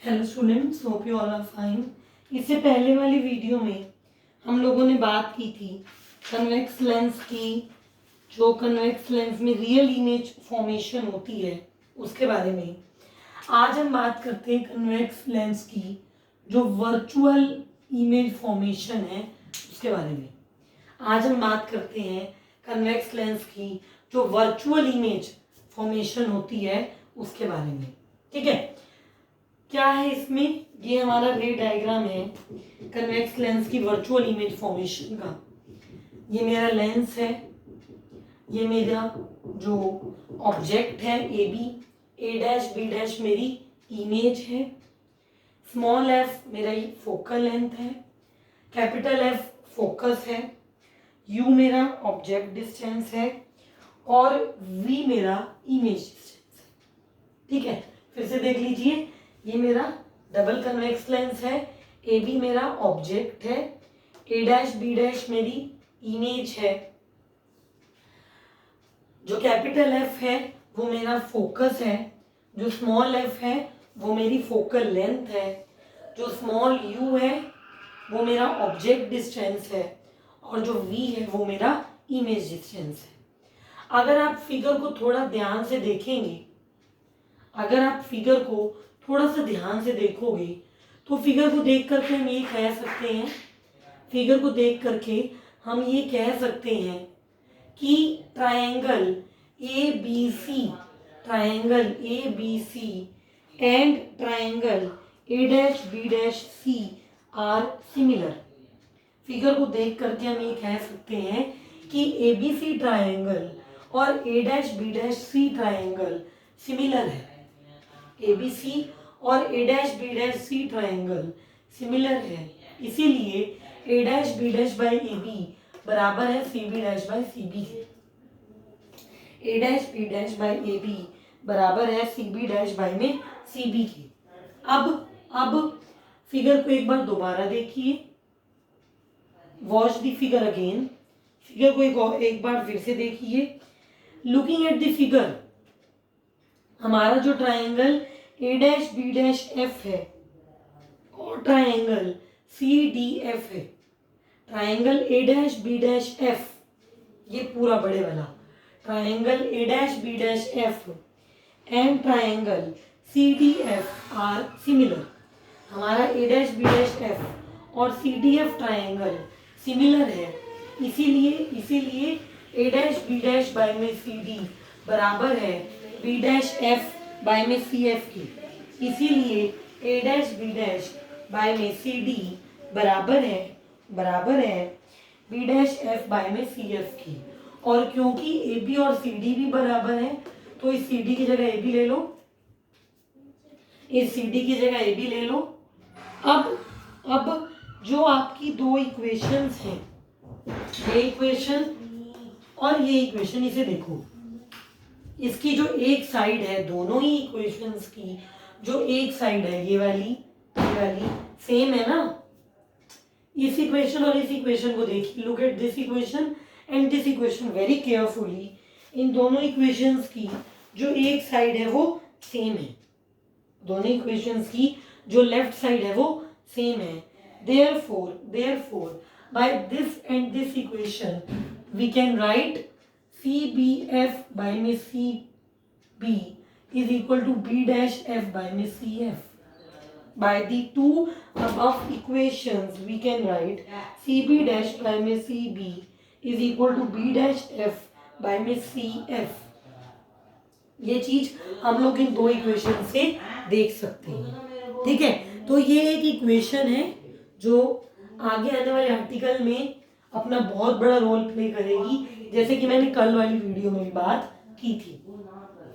Hello students, hope you all are fine. इससे पहले वाली वीडियो में हम लोगों ने बात की थी कन्वेक्स लेंस की, जो कन्वेक्स लेंस में रियल इमेज फॉर्मेशन होती है उसके बारे में। आज हम बात करते हैं कन्वेक्स लेंस की जो वर्चुअल इमेज फॉर्मेशन है उसके बारे में। आज हम बात करते हैं कन्वेक्स लेंस की जो वर्चुअल इमेज फॉर्मेशन होती है उसके बारे में। ठीक है, क्या है इसमें? ये हमारा रे डायग्राम है कन्वेक्स लेंस की वर्चुअल इमेज फॉर्मेशन का। ये मेरा लेंस है, ये मेरा जो ऑब्जेक्ट है A B, A dash B dash मेरी इमेज है, स्मॉल एफ मेरा फोकल लेंथ है, कैपिटल एफ फोकस है, यू मेरा ऑब्जेक्ट डिस्टेंस है और वी मेरा इमेज डिस्टेंस है। ठीक है, फिर से देख लीजिए, ये मेरा डबल कन्वेक्स लेंस है, ए बी मेरा ऑब्जेक्ट है, ए डैश बी डैश मेरी इमेज है, जो कैपिटल एफ है वो मेरा फोकस है, जो स्मॉल एफ है वो मेरी फोकल लेंथ है, जो स्मॉल यू है वो मेरा ऑब्जेक्ट डिस्टेंस है और जो वी है वो मेरा इमेज डिस्टेंस है। अगर आप फिगर को थोड़ा ध्यान से देखेंगे, अगर आप फिगर को थोड़ा सा ध्यान से देखोगे तो फिगर को देख करके हम ये कह सकते हैं, फिगर को देख करके हम ये कह सकते हैं कि triangle A B C, triangle A B C and triangle A dash B dash C are similar. Figure को देख करके हम ये कह सकते हैं कि ए बी सी ट्रायंगल और A dash B dash C triangle similar है। ए बी सी और A dash B dash C triangle similar है, इसीलिए A dash B dash by A B बराबर है C B dash by C B के। A dash B dash by A B बराबर है C B dash by में सी B के। अब फिगर को एक बार दोबारा देखिए, watch the figure again. Figure को एक बार फिर से देखिए। लुकिंग एट द फिगर, हमारा जो triangle A dash B dash F है और ट्रायंगल सी डी एफ है। Triangle A dash B dash F, ये पूरा बड़े वाला triangle A dash B dash F and triangle C D F are similar. हमारा A dash B dash F और C D F triangle similar है, इसीलिए A dash B dash by में C D बराबर है बी डैश एफ बाय में C F की, इसीलिए A dash B dash by में सी डी बराबर है बी डैश एफ बाय में सी एफ की। और क्योंकि ए बी और सी डी भी बराबर है तो इस सी डी की जगह ए बी ले लो, इस सी डी की जगह ए बी ले लो। अब जो आपकी दो इक्वेशंस हैं, ये इक्वेशन और ये इक्वेशन, इसे देखो, इसकी जो एक साइड है, दोनों ही इक्वेशंस की जो एक साइड है ये वाली सेम है ना। इस इक्वेशन और इस इक्वेशन को देखिए, look at this equation and this equation very carefully. इन दोनों इक्वेशंस की जो एक साइड है वो सेम है, दोनों इक्वेशंस की जो लेफ्ट साइड है वो सेम है। therefore by this and this equation we can write CBF by में CB is equal to B dash F by में CF. By the two above equations we can write CB dash by में CB is equal to B dash F by में CF. ये चीज हम लोग इन दो equation से देख सकते हैं। ठीक है, तो ये एक इक्वेशन है जो आगे आने वाले आर्टिकल में अपना बहुत बड़ा रोल प्ले करेगी, जैसे कि मैंने कल वाली वीडियो में भी बात की थी।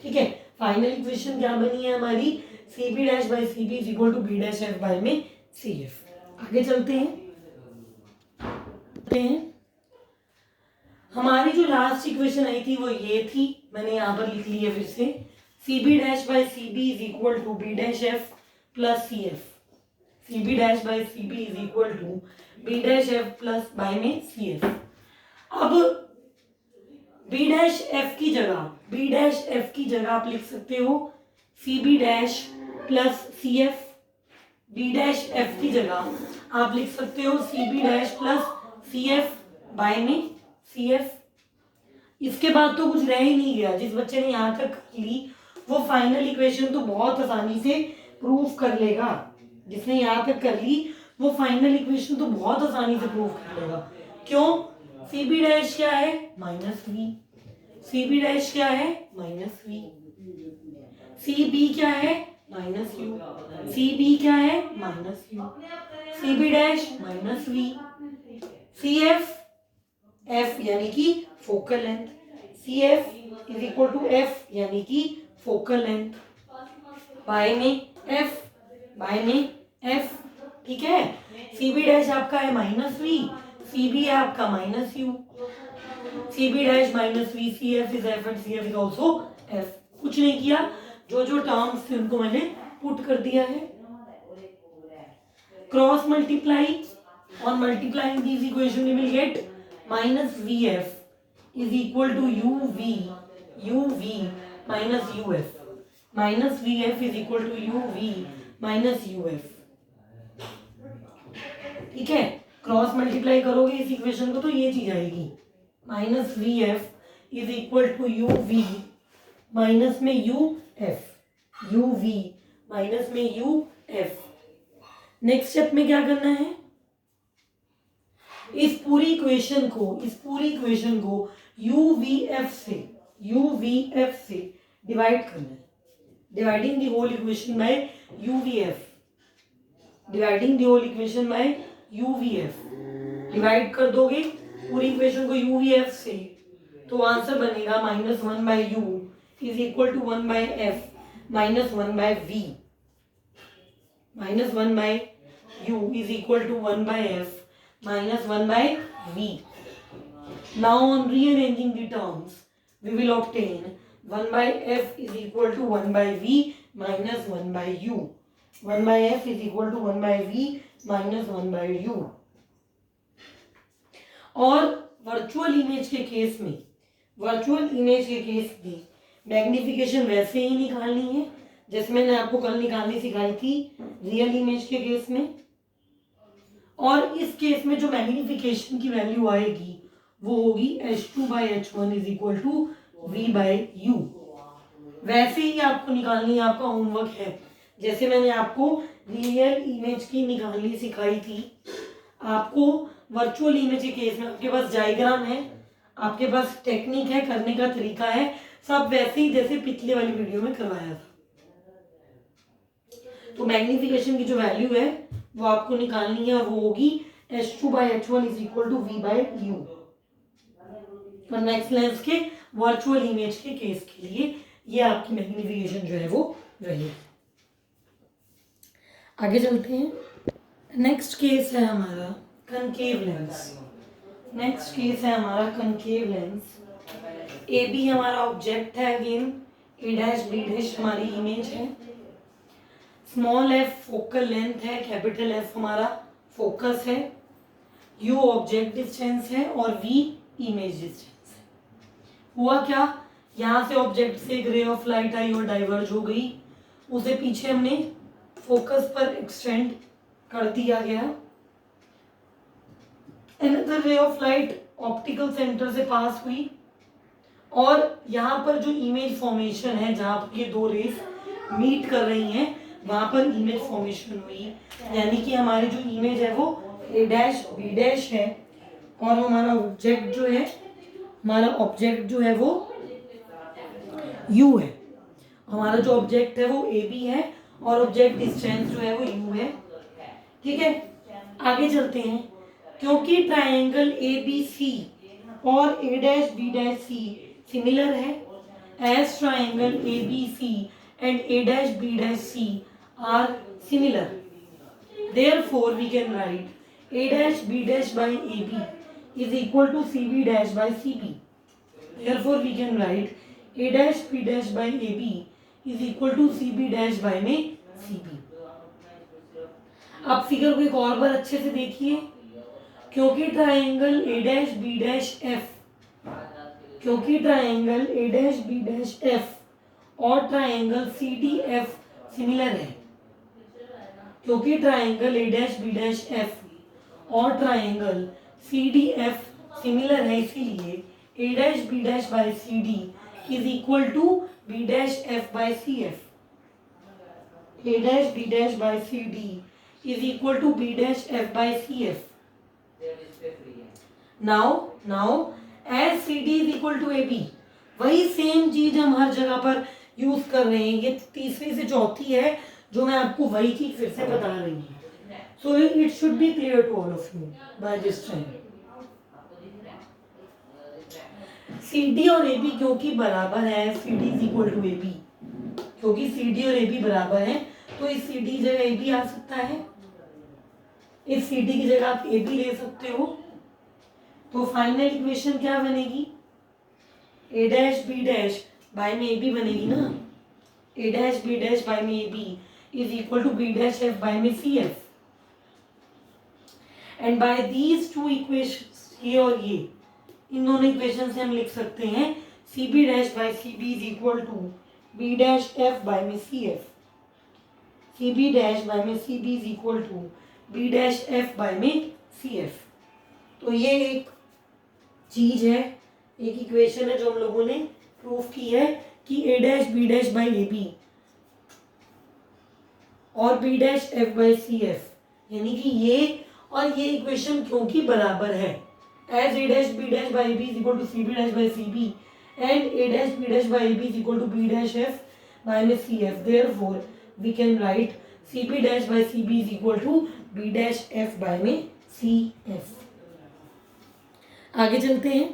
ठीक है, फाइनल इक्वेशन क्या बनी है हमारी? C B dash by C B is equal to B dash F by में सी एफ। आगे चलते हैं। हमारी जो लास्ट इक्वेशन आई थी वो ये थी, मैंने यहाँ पर लिख ली है फिर से, C B dash by C B is equal to B dash F plus C F. C B dash by C B is equal to B dash F plus by में सी एफ। अब B dash F की जगह आप लिख सकते हो C B dash plus C F B dash F की जगह आप लिख सकते हो C B dash plus C F by में सी एफ। इसके बाद तो कुछ रह ही नहीं गया। जिस बच्चे ने यहाँ तक कर ली वो फाइनल इक्वेशन तो बहुत आसानी से प्रूव कर लेगा। जिसने यहाँ तक कर ली वो फाइनल इक्वेशन तो बहुत आसानी से प्रूव कर लेगा। क्यों? सी बी डैश क्या है? Minus V. C B dash क्या है? Minus V. सी बी क्या है? Minus U. सी बी क्या है? Minus U. C B dash minus V. C F, F यानी कि focal length, C F is equal to F यानी कि फोकल लेंथ बाय में एफ, बाय में एफ। ठीक है, सी बी डैश आपका है माइनस वी, सी बी है आपका minus U. C B dash minus V, C F is F and C F is also F. कुछ नहीं किया, जो जो टर्म्स थे उनको मैंने पुट कर दिया है। Cross multiply, on multiplying these equation we will get minus vf is equal to uv minus uf, minus vf is equal to uv minus uf। ठीक है, क्रॉस मल्टीप्लाई करोगे इस इक्वेशन को तो ये चीज आएगी, minus V F is equal to U V minus में U F, U V minus में यू एफ। नेक्स्ट स्टेप में क्या करना है? इस पूरी इक्वेशन को यू वी एफ से डिवाइड करना है। Dividing the whole equation by U V F, dividing the whole equation by U V F. Divide कर दोगे पूरी इक्वेशन को यू वी एफ से तो आंसर बनेगा minus one by U is equal to one by F minus one by V, minus one by U is equal to one by F minus 1 by v. Now on rearranging the terms, we will obtain 1 by f is equal to 1 by v minus 1 by u. 1 by f is equal to 1 by v minus 1 by u. और virtual image के case में magnification वैसे ही निकालनी है जैसे मैंने आपको कल निकालनी सिखाई थी रियल इमेज के केस में। और इस केस में जो मैग्निफिकेशन की वैल्यू आएगी वो होगी h2 by h1 is equal to v by u। वैसे ही आपको निकालनी है, आपका होमवर्क है। जैसे मैंने आपको रियल इमेज की निकालनी सिखाई थी, आपको वर्चुअल इमेज के केस में आपके पास डायग्राम है, आपके पास टेक्निक है, करने का तरीका है, सब वैसे ही जैसे पिछले वाली वीडियो में करवाया था। तो मैग्निफिकेशन की जो वैल्यू है वो आपको निकालनी है और वो होगी h2 by h1 is equal to v by u। और नेक्स्ट लेंस के वर्चुअल इमेज के केस के लिए ये आपकी मैग्निफिकेशन जो है वो रहेगी। आगे चलते हैं। नेक्स्ट केस है हमारा कनकेव लेंस। नेक्स्ट केस है हमारा कनकेव लेंस। ए बी हमारा ऑब्जेक्ट है, अगेन ए डैश बी डैश हमारी इमेज है, स्मॉल एफ फोकल लेंथ है, कैपिटल एफ हमारा फोकस है, यू ऑब्जेक्ट डिस्टेंस है और वी इमेज डिस्टेंस है। हुआ क्या, यहाँ से ऑब्जेक्ट से एक रे ऑफ लाइट आई और डाइवर्ज हो गई, उसे पीछे हमने फोकस पर एक्सटेंड कर दिया गया। Another ray of light optical centre से पास हुई और यहाँ पर जो इमेज फॉर्मेशन है जहाँ पर ये दो रेस मीट कर रही हैं वहां पर इमेज फॉर्मेशन हुई। यानी कि हमारी जो इमेज है वो ए डैश बी डैश है और हमारा ऑब्जेक्ट जो है वो यू है। हमारा जो ऑब्जेक्ट है वो ए बी है और ऑब्जेक्ट डिस्टेंस जो है वो यू है। ठीक है, आगे चलते हैं। क्योंकि ट्राइंगल ए बी सी और A dash B dash C similar है, as triangle A B C and a dash b dash c are similar, therefore we can write a dash b dash by ab is equal to cb dash by cb। therefore we can write a dash b dash by ab is equal to cb dash by में cb। अब figure को एक और बार अच्छे से देखिए। क्योंकि triangle A dash B dash F और triangle C D F similar है, क्योंकि triangle A dash B dash F और triangle C D F similar है, इसीलिए A dash B dash by C D is equal to B dash F by C F. A dash B dash by CD is equal to B dash F by CF. Now as CD is equal to AB, वही same चीज हम हर जगह पर use कर रहे हैं. ये तीसरी से चौथी है जो मैं आपको वही चीज फिर से बता रही हूँ. So it should be clear to all of you by this time. CD और AB क्योंकि बराबर है, CD is equal to AB, क्योंकि CD और AB बराबर है तो इस CD की जगह AB आ सकता है, इस CD की जगह आप AB ले सकते हो. तो फाइनल इक्वेशन क्या बनेगी? A dash B dash by में AB बनेगी ना. A dash B dash by में AB is equal to B dash F by में CF. And by these two equations, ये और ये, इन दोनों इक्वेशन से हम लिख सकते हैं CB dash by CB is equal to B dash F by में CF. CB डैश बाय में CB is equal to B dash F by में CF. तो ये एक चीज है, एक इक्वेशन है जो हम लोगों ने प्रूफ की है कि A dash B dash by AB और B dash F by CF, यानी कि ये और ये इक्वेशन क्योंकि बराबर है, as A dash B dash by AB is equal to CB dash by CB and A dash B dash by AB is equal to B dash F by में CF. Therefore we can write CB dash by CB is equal to B dash F by में CF. आगे चलते हैं.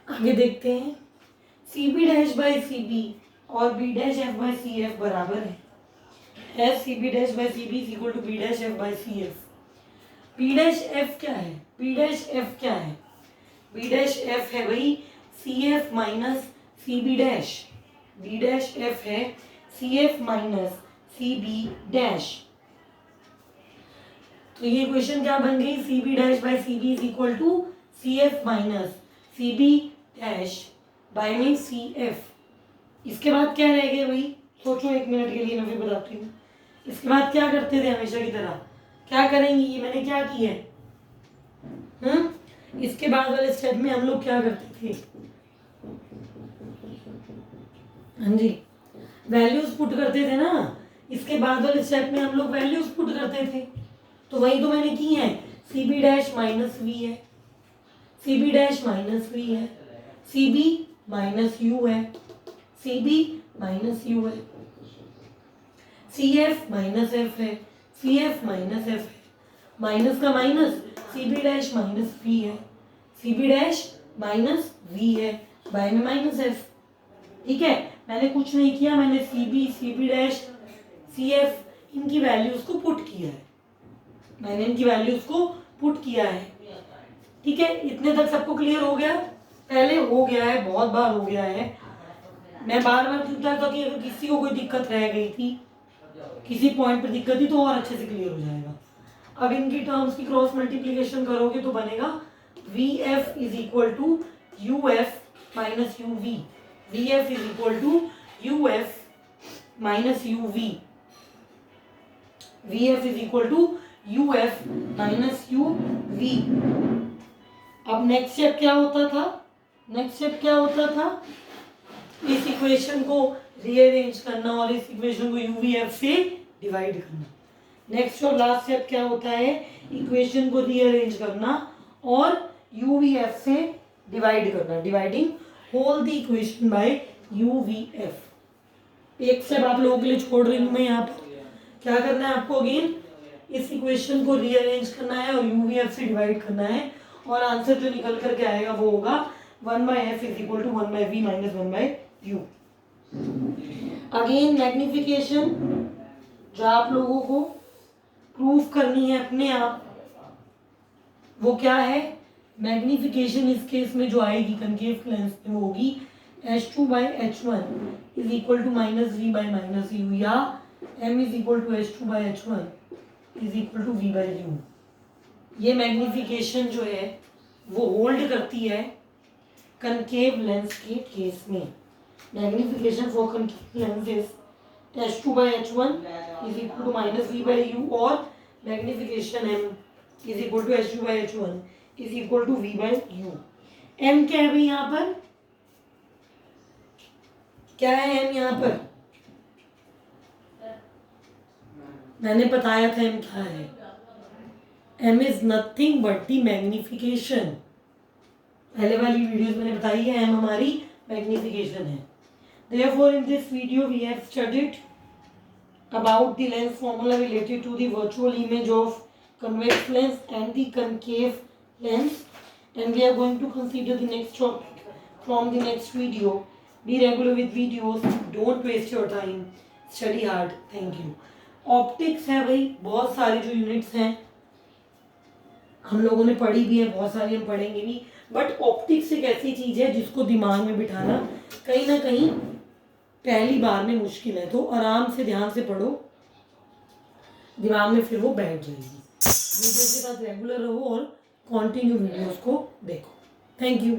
आगे देखते हैं. CB dash by CB और B dash F by CF बराबर है. As CB dash by CB is equal to B dash F by CF. B dash F क्या है? B dash F क्या है? B dash F है भाई CF minus CB dash. B dash F है CF minus CB dash. तो ये equation क्या बन गई? CB dash by CB is equal to CF minus CB dash by में CF. इसके बाद क्या रह गया भाई? सोचो एक मिनट के लिए, मैं फिर बताती हूँ. इसके बाद क्या करते थे हमेशा की तरह? क्या करेंगे? ये मैंने क्या किया है? इसके बाद वाले स्टेप में हम लोग क्या करते थे? हाँ जी, वैल्यूज पुट करते थे ना. इसके बाद वाले स्टेप में हम लोग वैल्यूज पुट करते थे. तो वही तो मैंने की है. CB डैश माइनस V है, CB डैश माइनस V है, CB माइनस U है, CB माइनस U है, CF माइनस F है, CF माइनस F है. माइनस का minus, CB dash minus V है, CB डैश माइनस V है, बाय में माइनस F. ठीक है, मैंने कुछ नहीं किया, मैंने CB डैश CF इनकी वैल्यूज को पुट किया है. मैंने इनकी वैल्यूज को पुट किया है. ठीक है, इतने तक सबको क्लियर हो गया? पहले हो गया है, बहुत बार हो गया है. मैं बार बार पूछता था कि अगर किसी को कोई दिक्कत रह गई थी, किसी पॉइंट पर दिक्कत थी, तो और अच्छे से क्लियर हो जाएगा. अब इनकी टर्म्स की क्रॉस मल्टीप्लीकेशन करोगे तो बनेगा VF is equal to UF minus UV. VF is equal to UF minus UV. VF is equal to UF minus UV. अब नेक्स्ट स्टेप क्या होता था? नेक्स्ट स्टेप क्या होता था? इस इक्वेशन को रीअरेंज करना और इस इक्वेशन को UVF से डिवाइड करना. नेक्स्ट और लास्ट स्टेप क्या होता है? इक्वेशन को रीअरेंज करना और UVF से डिवाइड करना. Dividing whole the equation by UVF. एक स्टेप आप लोगों के लिए छोड़ रही हूँ मैं यहाँ पर. क्या करना है आपको? अगेन इस इक्वेशन को रीअरेंज करना है और UVF से डिवाइड करना है, और आंसर जो निकल करके आएगा वो होगा 1/f is equal to 1/v minus 1/u. Again magnification जो आप लोगों को प्रूफ करनी है अपने आप, वो क्या है? मैग्निफिकेशन इस केस में जो आएगी कनकेव लेंस में वो होगी H2/H1 is equal to minus V by minus U, या M is equal to H2/H1 is equal to V by U. ये मैग्निफिकेशन जो है वो होल्ड करती है कनकेव लेंस के केस में. Magnification for concave lens is h2 by h1 is equal to minus v by u, और magnification m is equal to h2 by h1 is equal to v by u. m क्या है भाई यहाँ पर, क्या है m यहाँ पर, मैंने बताया था m क्या है. m is nothing but the magnification. पहले वाली वीडियोस मैंने बताई है m हमारी मैग्नीफिकेशन है. Therefore in this video we have studied about the lens formula related to the virtual image of convex lens and the concave lens, and we are going to consider the next topic from the next video. Be regular with videos, don't waste your time, study hard. Thank you. Optics है भाई, बहुत सारी जो units हैं हम लोगों ने पढ़ी भी है, बहुत सारी हम पढ़ेंगे भी, बट ऑप्टिक्स एक ऐसी चीज़ है जिसको दिमाग में बिठाना कहीं ना कहीं पहली बार में मुश्किल है. तो आराम से ध्यान से पढ़ो, दिमाग में फिर वो बैठ जाएगी. वीडियो के साथ रेगुलर रहो और कंटिन्यू वीडियोस को देखो. Thank you.